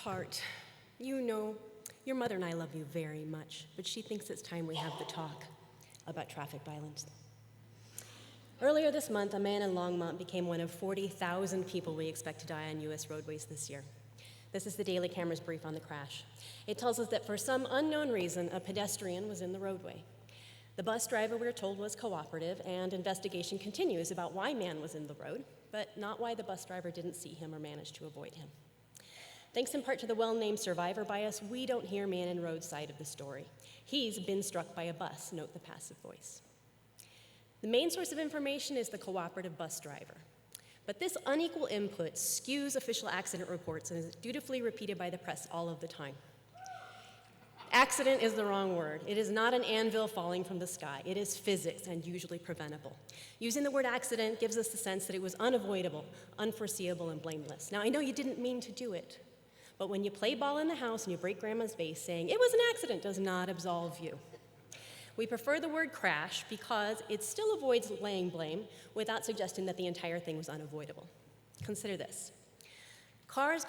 Sweetheart, you know, your mother and I love you very much, but she thinks it's time we have the talk about traffic violence. Earlier this month, a man in Longmont became one of 40,000 people we expect to die on U.S. roadways this year. This is the Daily Camera's brief on the crash. It tells us that for some unknown reason, a pedestrian was in the roadway. The bus driver, we're told, was cooperative, and investigation continues about why man was in the road, but not why the bus driver didn't see him or managed to avoid him. Thanks in part to the well-named survivor bias, we don't hear man in road side of the story. He's been struck by a bus, note the passive voice. The main source of information is the cooperative bus driver. But this unequal input skews official accident reports and is dutifully repeated by the press all of the time. Accident is the wrong word. It is not an anvil falling from the sky. It is physics and usually preventable. Using the word accident gives us the sense that it was unavoidable, unforeseeable, and blameless. Now, I know you didn't mean to do it, but when you play ball in the house and you break grandma's vase, saying it was an accident does not absolve you. We prefer the word crash because it still avoids laying blame without suggesting that the entire thing was unavoidable. Consider this. Cars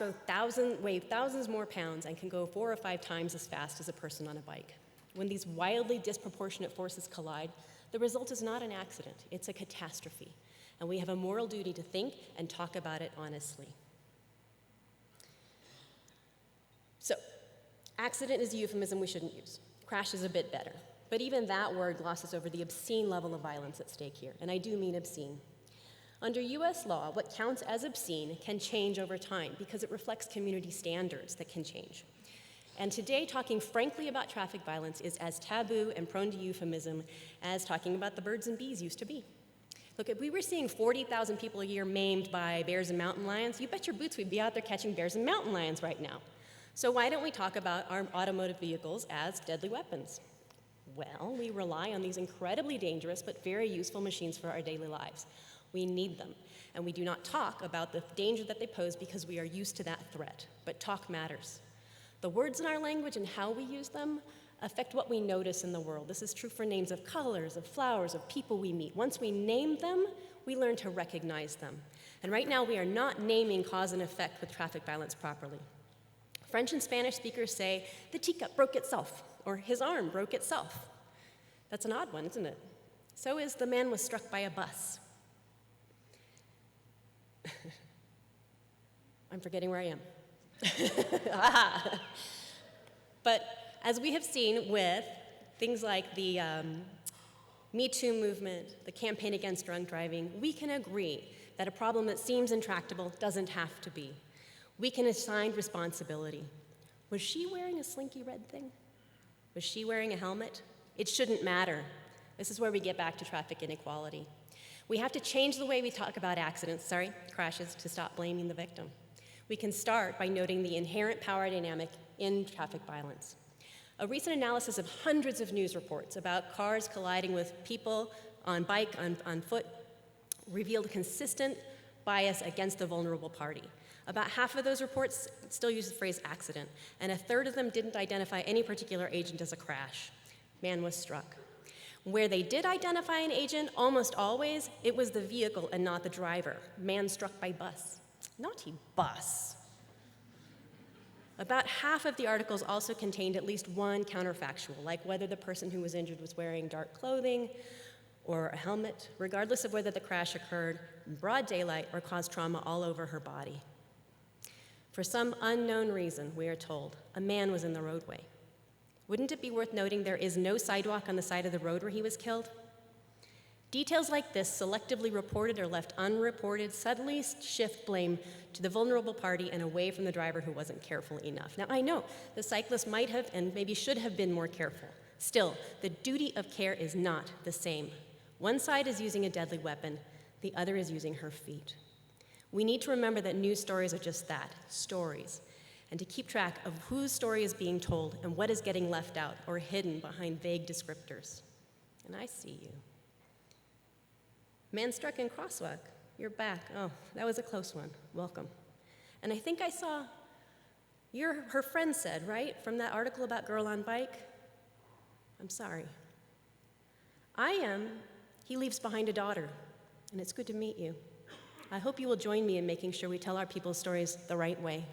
weigh thousands more pounds and can go 4 or 5 times as fast as a person on a bike. When these wildly disproportionate forces collide, the result is not an accident, it's a catastrophe. And we have a moral duty to think and talk about it honestly. So, accident is a euphemism we shouldn't use. Crash is a bit better. But even that word glosses over the obscene level of violence at stake here, and I do mean obscene. Under US law, what counts as obscene can change over time because it reflects community standards that can change. And today, talking frankly about traffic violence is as taboo and prone to euphemism as talking about the birds and bees used to be. Look, if we were seeing 40,000 people a year maimed by bears and mountain lions, you bet your boots we'd be out there catching bears and mountain lions right now. So why don't we talk about our automotive vehicles as deadly weapons? Well, we rely on these incredibly dangerous but very useful machines for our daily lives. We need them, and we do not talk about the danger that they pose because we are used to that threat, but talk matters. The words in our language and how we use them affect what we notice in the world. This is true for names of colors, of flowers, of people we meet. Once we name them, we learn to recognize them. And right now, we are not naming cause and effect with traffic violence properly. French and Spanish speakers say, the teacup broke itself, or his arm broke itself. That's an odd one, isn't it? So is the man was struck by a bus. I'm forgetting where I am. But as we have seen with things like the Me Too movement, the campaign against drunk driving, we can agree that a problem that seems intractable doesn't have to be. We can assign responsibility. Was she wearing a slinky red thing? Was she wearing a helmet? It shouldn't matter. This is where we get back to traffic inequality. We have to change the way we talk about crashes, to stop blaming the victim. We can start by noting the inherent power dynamic in traffic violence. A recent analysis of hundreds of news reports about cars colliding with people on bike, on foot, revealed a consistent bias against the vulnerable party. About half of those reports still use the phrase accident, and a third of them didn't identify any particular agent as a crash. Man was struck. Where they did identify an agent, almost always, it was the vehicle and not the driver. Man struck by bus. Naughty bus. About half of the articles also contained at least one counterfactual, like whether the person who was injured was wearing dark clothing or a helmet, regardless of whether the crash occurred in broad daylight or caused trauma all over her body. For some unknown reason, we are told, a man was in the roadway. Wouldn't it be worth noting there is no sidewalk on the side of the road where he was killed? Details like this, selectively reported or left unreported, suddenly shift blame to the vulnerable party and away from the driver who wasn't careful enough. Now, I know the cyclist might have and maybe should have been more careful. Still, the duty of care is not the same. One side is using a deadly weapon, the other is using her feet. We need to remember that news stories are just that, stories, and to keep track of whose story is being told and what is getting left out or hidden behind vague descriptors. And I see you. Man struck in crosswalk. You're back. Oh, that was a close one. Welcome. And I think I saw her friend said, right, from that article about girl on bike? I'm sorry. He leaves behind a daughter, and it's good to meet you. I hope you will join me in making sure we tell our people's stories the right way.